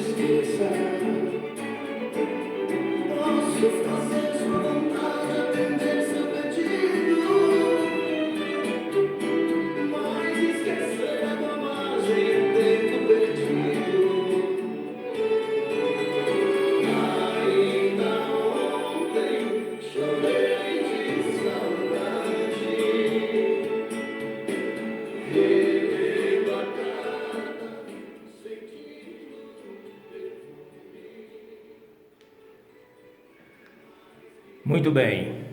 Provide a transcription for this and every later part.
esqueça. Posso fazer sua vontade, atender seu pedido, mas esquecer a bobagem e tempo perdido. Ainda ontem chorei de saudade, revendo a cara, sentindo. Muito bem,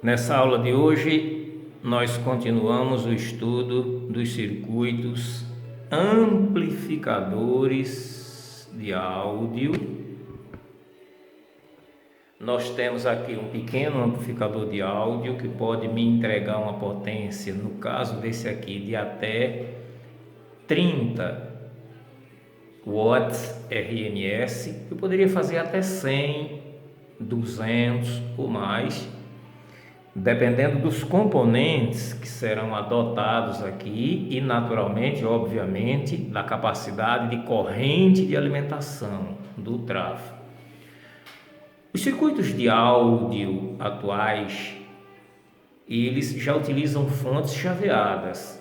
nessa aula de hoje nós continuamos o estudo dos circuitos amplificadores de áudio. Nós temos aqui um pequeno amplificador de áudio que pode me entregar uma potência, no caso desse aqui, de até 30 watts RMS. Eu poderia fazer até 100, 200 ou mais, dependendo dos componentes que serão adotados aqui e, naturalmente, obviamente, da capacidade de corrente de alimentação do tráfego. Os circuitos de áudio atuais, eles já utilizam fontes chaveadas.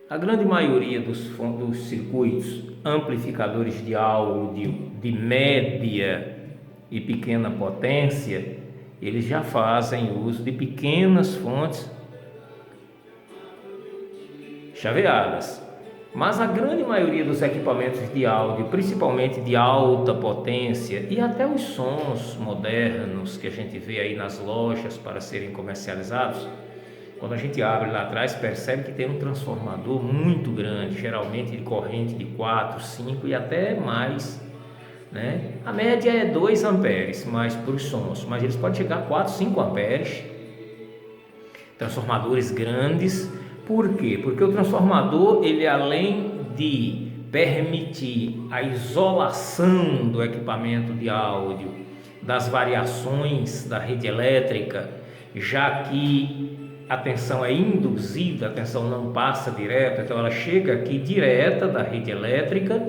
A grande maioria dos circuitos amplificadores de áudio de média e pequena potência, eles já fazem uso de pequenas fontes chaveadas. Mas a grande maioria dos equipamentos de áudio, principalmente de alta potência, e até os sons modernos que a gente vê aí nas lojas para serem comercializados, quando a gente abre lá atrás, percebe que tem um transformador muito grande, geralmente de corrente de 4, 5 e até mais, né? A média é 2 amperes, mais para os sons, mas eles podem chegar a 4, 5 amperes. Transformadores grandes. Por quê? Porque o transformador, ele além de permitir a isolação do equipamento de áudio das variações da rede elétrica, já que a tensão é induzida, a tensão não passa direto, então ela chega aqui direta da rede elétrica,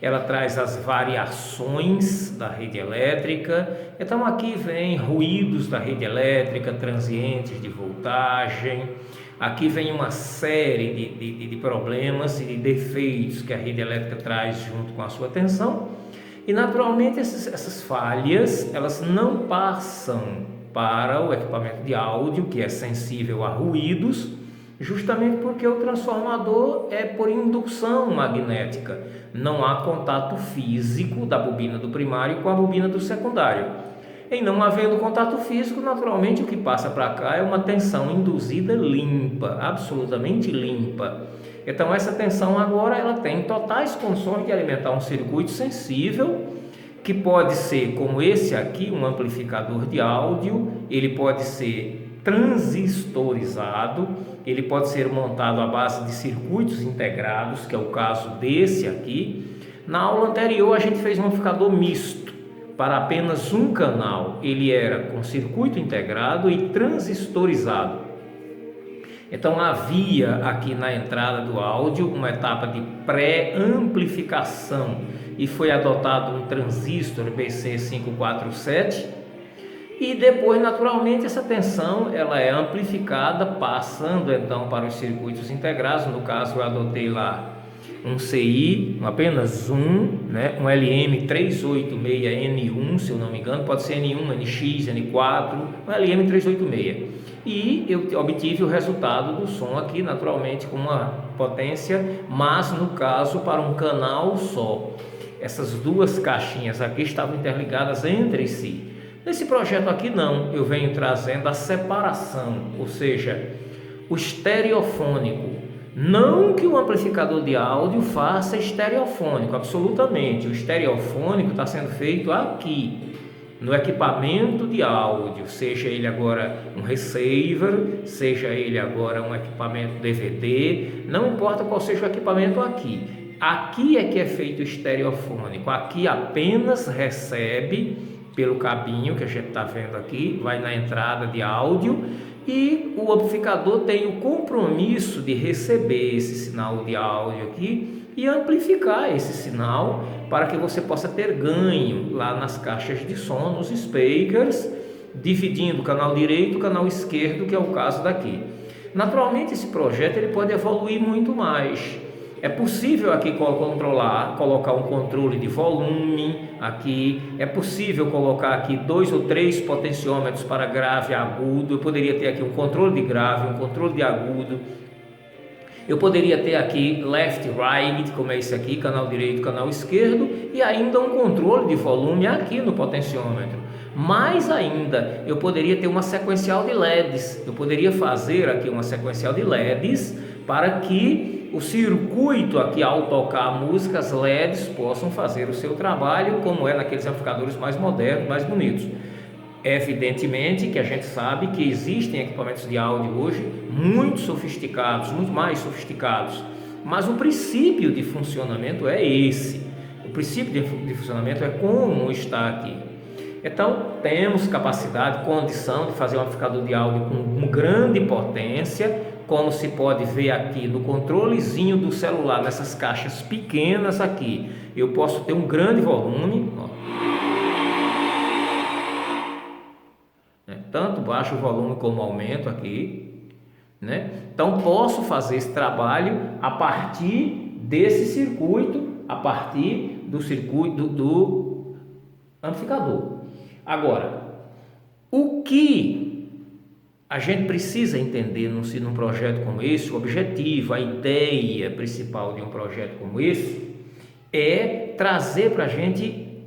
ela traz as variações da rede elétrica. Então aqui vem ruídos da rede elétrica, transientes de voltagem, aqui vem uma série de problemas e de defeitos que a rede elétrica traz junto com a sua tensão, e naturalmente essas falhas, elas não passam para o equipamento de áudio, que é sensível a ruídos, justamente porque o transformador é por indução magnética, não há contato físico da bobina do primário com a bobina do secundário. Em não havendo contato físico, naturalmente o que passa para cá é uma tensão induzida limpa, absolutamente limpa. Então essa tensão agora ela tem totais condições de alimentar um circuito sensível, que pode ser como esse aqui, um amplificador de áudio. Ele pode ser transistorizado, ele pode ser montado à base de circuitos integrados, que é o caso desse aqui. Na aula anterior a gente fez um amplificador misto para apenas um canal, ele era com circuito integrado e transistorizado. Então havia aqui na entrada do áudio uma etapa de pré-amplificação e foi adotado um transistor BC547, e depois naturalmente essa tensão ela é amplificada, passando então para os circuitos integrados. No caso eu adotei lá um CI, apenas um, né? Um LM386N1, se eu não me engano, pode ser N1, NX, N4, um LM386. E eu obtive o resultado do som aqui, naturalmente com uma potência, mas no caso para um canal só. Essas duas caixinhas aqui estavam interligadas entre si. Nesse projeto aqui não, eu venho trazendo a separação, ou seja, o estereofônico. Não que o amplificador de áudio faça estereofônico, absolutamente. O estereofônico está sendo feito aqui, no equipamento de áudio, seja ele agora um receiver, seja ele agora um equipamento DVD, não importa qual seja o equipamento aqui. Aqui é que é feito o estereofônico, aqui apenas recebe pelo cabinho que a gente está vendo aqui, vai na entrada de áudio, e o amplificador tem o compromisso de receber esse sinal de áudio aqui e amplificar esse sinal para que você possa ter ganho lá nas caixas de som, nos speakers, dividindo o canal direito e o canal esquerdo, que é o caso daqui. Naturalmente, esse projeto ele pode evoluir muito mais. É possível aqui colocar um controle de volume aqui, é possível colocar aqui 2 ou 3 potenciômetros para grave e agudo. Eu poderia ter aqui um controle de grave, um controle de agudo. Eu poderia ter aqui left, right, como é esse aqui, canal direito, canal esquerdo, e ainda um controle de volume aqui no potenciômetro. Mais ainda, eu poderia ter uma sequencial de LEDs. Eu poderia fazer aqui uma sequencial de LEDs para que o circuito aqui, ao tocar a música, as LEDs possam fazer o seu trabalho, como é naqueles amplificadores mais modernos, mais bonitos. Evidentemente que a gente sabe que existem equipamentos de áudio hoje muito sofisticados, muito mais sofisticados, mas o princípio de funcionamento é esse. O princípio de funcionamento é como está aqui. Então, temos capacidade, condição de fazer um amplificador de áudio com uma grande potência, como se pode ver aqui no controlezinho do celular, nessas caixas pequenas aqui. Eu posso ter um grande volume, ó, né? Tanto baixo volume como aumento aqui, né? Então, posso fazer esse trabalho a partir desse circuito, a partir do circuito do amplificador. Agora, o que a gente precisa entender num projeto como esse, o objetivo, a ideia principal de um projeto como esse, é trazer para a gente,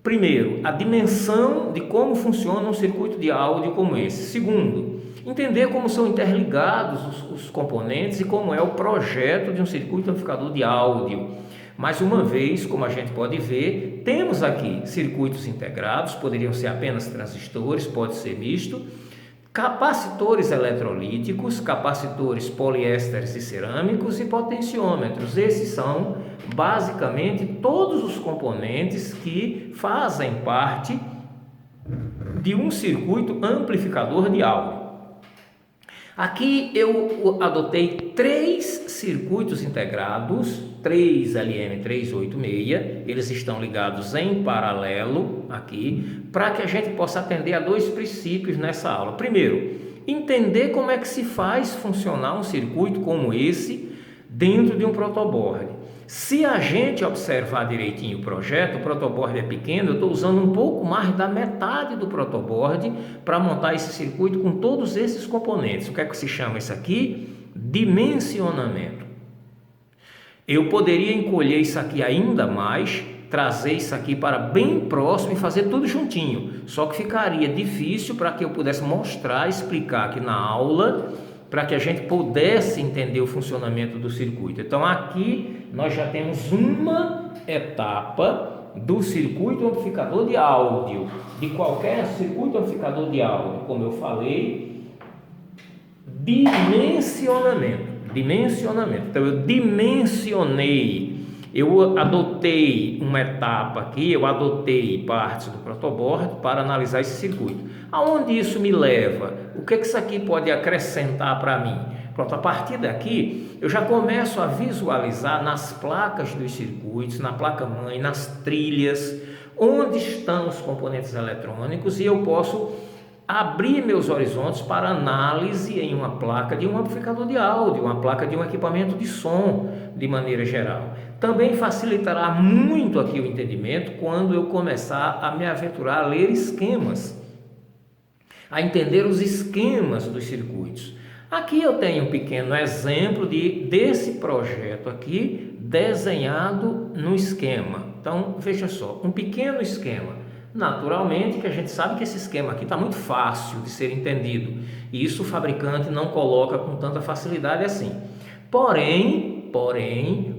primeiro, a dimensão de como funciona um circuito de áudio como esse. Segundo, entender como são interligados os componentes e como é o projeto de um circuito amplificador de áudio. Mais uma vez, como a gente pode ver, temos aqui circuitos integrados, poderiam ser apenas transistores, pode ser misto, capacitores eletrolíticos, capacitores poliésteres e cerâmicos e potenciômetros. Esses são basicamente todos os componentes que fazem parte de um circuito amplificador de áudio. Aqui eu adotei 3 circuitos integrados, 3 LM386, eles estão ligados em paralelo aqui, para que a gente possa atender a 2 princípios nessa aula. Primeiro, entender como é que se faz funcionar um circuito como esse dentro de um protoboard. Se a gente observar direitinho o projeto, o protoboard é pequeno, eu estou usando um pouco mais da metade do protoboard para montar esse circuito com todos esses componentes. O que é que se chama isso aqui? Dimensionamento. Eu poderia encolher isso aqui ainda mais, trazer isso aqui para bem próximo e fazer tudo juntinho. Só que ficaria difícil para que eu pudesse mostrar, explicar aqui na aula, para que a gente pudesse entender o funcionamento do circuito. Então aqui nós já temos uma etapa do circuito amplificador de áudio, de qualquer circuito amplificador de áudio, como eu falei, dimensionamento. Então eu dimensionei, eu adotei uma etapa aqui, eu adotei partes do protoboard para analisar esse circuito. Aonde isso me leva? O que isso aqui pode acrescentar para mim? Pronto, a partir daqui eu já começo a visualizar nas placas dos circuitos, na placa-mãe, nas trilhas, onde estão os componentes eletrônicos, e eu posso abrir meus horizontes para análise em uma placa de um amplificador de áudio, uma placa de um equipamento de som, de maneira geral. Também facilitará muito aqui o entendimento quando eu começar a me aventurar a ler esquemas, a entender os esquemas dos circuitos. Aqui eu tenho um pequeno exemplo desse projeto aqui, desenhado no esquema. Então, veja só, um pequeno esquema. Naturalmente que a gente sabe que esse esquema aqui está muito fácil de ser entendido, e isso o fabricante não coloca com tanta facilidade assim. Porém,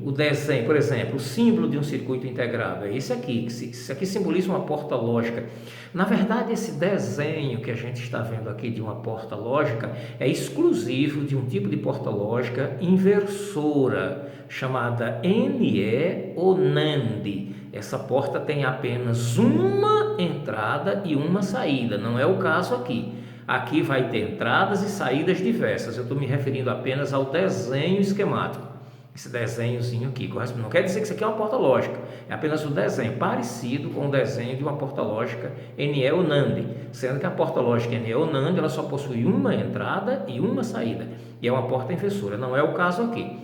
o desenho, por exemplo, o símbolo de um circuito integrado é esse aqui. Isso aqui simboliza uma porta lógica. Na verdade, esse desenho que a gente está vendo aqui de uma porta lógica é exclusivo de um tipo de porta lógica inversora, chamada NE ou NAND. Essa porta tem apenas uma entrada e uma saída, não é o caso aqui. Aqui vai ter entradas e saídas diversas, eu estou me referindo apenas ao desenho esquemático. Esse desenhozinho aqui, não quer dizer que isso aqui é uma porta lógica, é apenas um desenho parecido com o desenho de uma porta lógica NE ou NAND, sendo que a porta lógica NE ou NAND ela só possui uma entrada e uma saída, e é uma porta inversora, não é o caso aqui.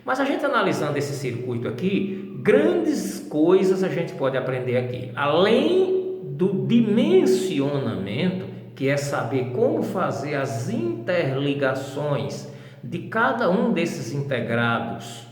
Mas a gente analisando esse circuito aqui, grandes coisas a gente pode aprender aqui, além do dimensionamento, que é saber como fazer as interligações de cada um desses integrados.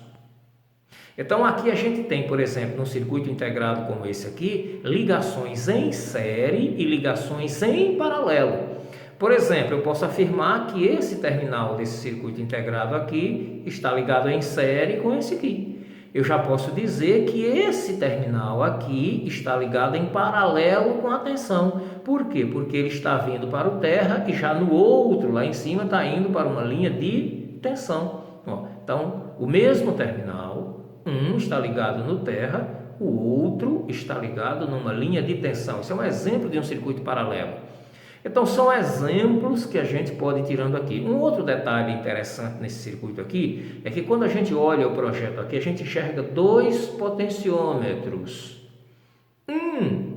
Então aqui a gente tem, por exemplo, num circuito integrado como esse aqui, ligações em série e ligações em paralelo. Por exemplo, eu posso afirmar que esse terminal desse circuito integrado aqui está ligado em série com esse aqui. Eu já posso dizer que esse terminal aqui está ligado em paralelo com a tensão. Por quê? Porque ele está vindo para o terra e já no outro, lá em cima, está indo para uma linha de tensão. Então, o mesmo terminal, um está ligado no terra, o outro está ligado numa linha de tensão. Isso é um exemplo de um circuito paralelo. Então, são exemplos que a gente pode ir tirando aqui. Um outro detalhe interessante nesse circuito aqui é que quando a gente olha o projeto aqui, a gente enxerga dois potenciômetros, um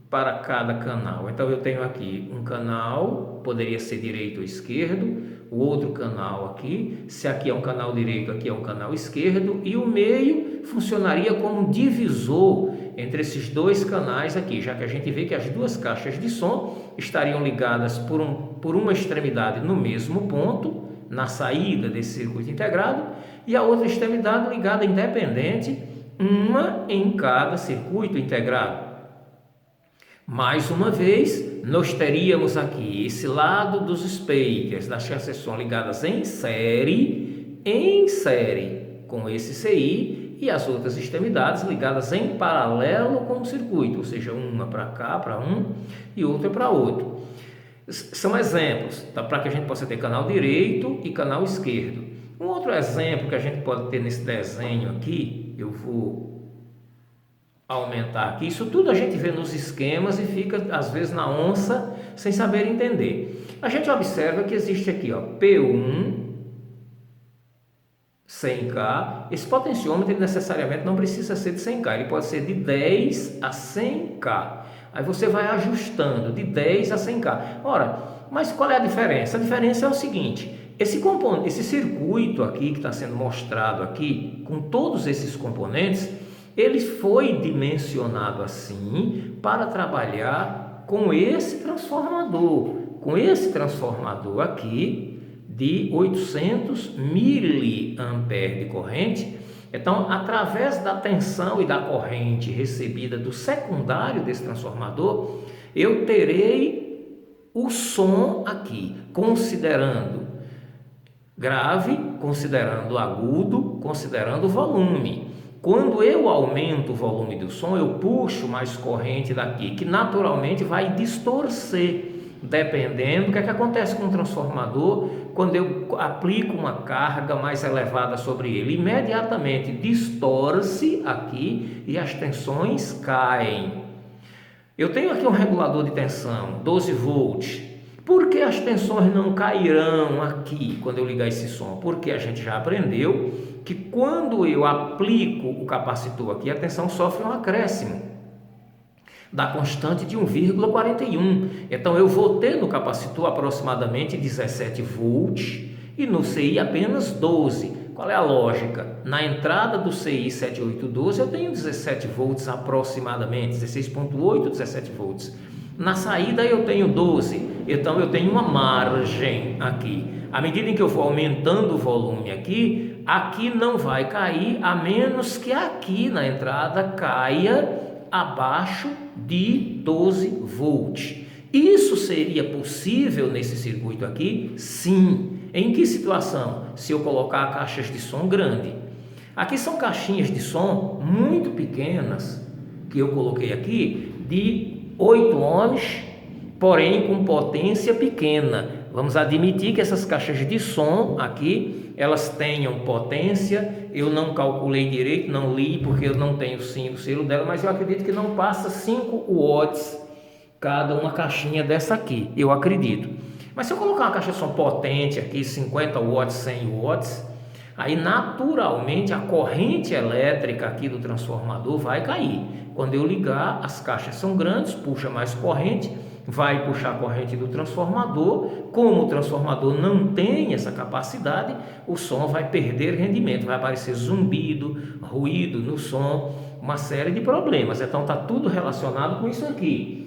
para cada canal. Então, eu tenho aqui um canal, poderia ser direito ou esquerdo, o outro canal aqui, se aqui é um canal direito, aqui é um canal esquerdo, e o meio funcionaria como um divisor entre esses dois canais aqui, já que a gente vê que as duas caixas de som estariam ligadas por uma extremidade no mesmo ponto, na saída desse circuito integrado, e a outra extremidade ligada independente, uma em cada circuito integrado. Mais uma vez, nós teríamos aqui esse lado dos speakers, das caixas de som ligadas em série com esse CI, e as outras extremidades ligadas em paralelo com o circuito, ou seja, uma para cá, para um, e outra para outro. São exemplos, tá, para que a gente possa ter canal direito e canal esquerdo. Um outro exemplo que a gente pode ter nesse desenho aqui, eu vou aumentar aqui, isso tudo a gente vê nos esquemas e fica às vezes na onça sem saber entender. A gente observa que existe aqui, ó, P1, 100K, esse potenciômetro ele necessariamente não precisa ser de 100K, ele pode ser de 10 a 100K, aí você vai ajustando de 10 a 100K. Ora, mas qual é a diferença? A diferença é o seguinte, esse circuito aqui que está sendo mostrado aqui, com todos esses componentes, ele foi dimensionado assim para trabalhar com esse transformador aqui, de 800 miliamperes de corrente. Então, através da tensão e da corrente recebida do secundário desse transformador, eu terei o som aqui, considerando grave, considerando agudo, considerando volume. Quando eu aumento o volume do som, eu puxo mais corrente daqui, que naturalmente vai distorcer, dependendo do que acontece com o transformador quando eu aplico uma carga mais elevada sobre ele. Imediatamente distorce aqui e as tensões caem. Eu tenho aqui um regulador de tensão, 12 volts. Por que as tensões não cairão aqui quando eu ligar esse som? Porque a gente já aprendeu que quando eu aplico o capacitor aqui, a tensão sofre um acréscimo da constante de 1,41. Então eu vou ter no capacitor aproximadamente 17 volts e no CI apenas 12. Qual é a lógica? Na entrada do CI 7812 eu tenho 17 volts aproximadamente, 16,8, 17 volts. Na saída eu tenho 12, então eu tenho uma margem aqui. À medida em que eu for aumentando o volume aqui não vai cair, a menos que aqui na entrada caia abaixo de 12 volts. Isso seria possível nesse circuito aqui? Sim. Em que situação? Se eu colocar caixas de som grande. Aqui são caixinhas de som muito pequenas, que eu coloquei aqui, de 8 ohms, porém com potência pequena. Vamos admitir que essas caixas de som aqui, elas tenham potência. Eu não calculei direito, não li, porque eu não tenho sim o selo dela, mas eu acredito que não passa 5 watts cada uma caixinha dessa aqui, eu acredito. Mas se eu colocar uma caixa de som potente aqui, 50 watts, 100 watts, Aí naturalmente a corrente elétrica aqui do transformador vai cair. Quando eu ligar, as caixas são grandes, puxa mais corrente, vai puxar a corrente do transformador. Como o transformador não tem essa capacidade, o som vai perder rendimento, vai aparecer zumbido, ruído no som, uma série de problemas. Então está tudo relacionado com isso aqui.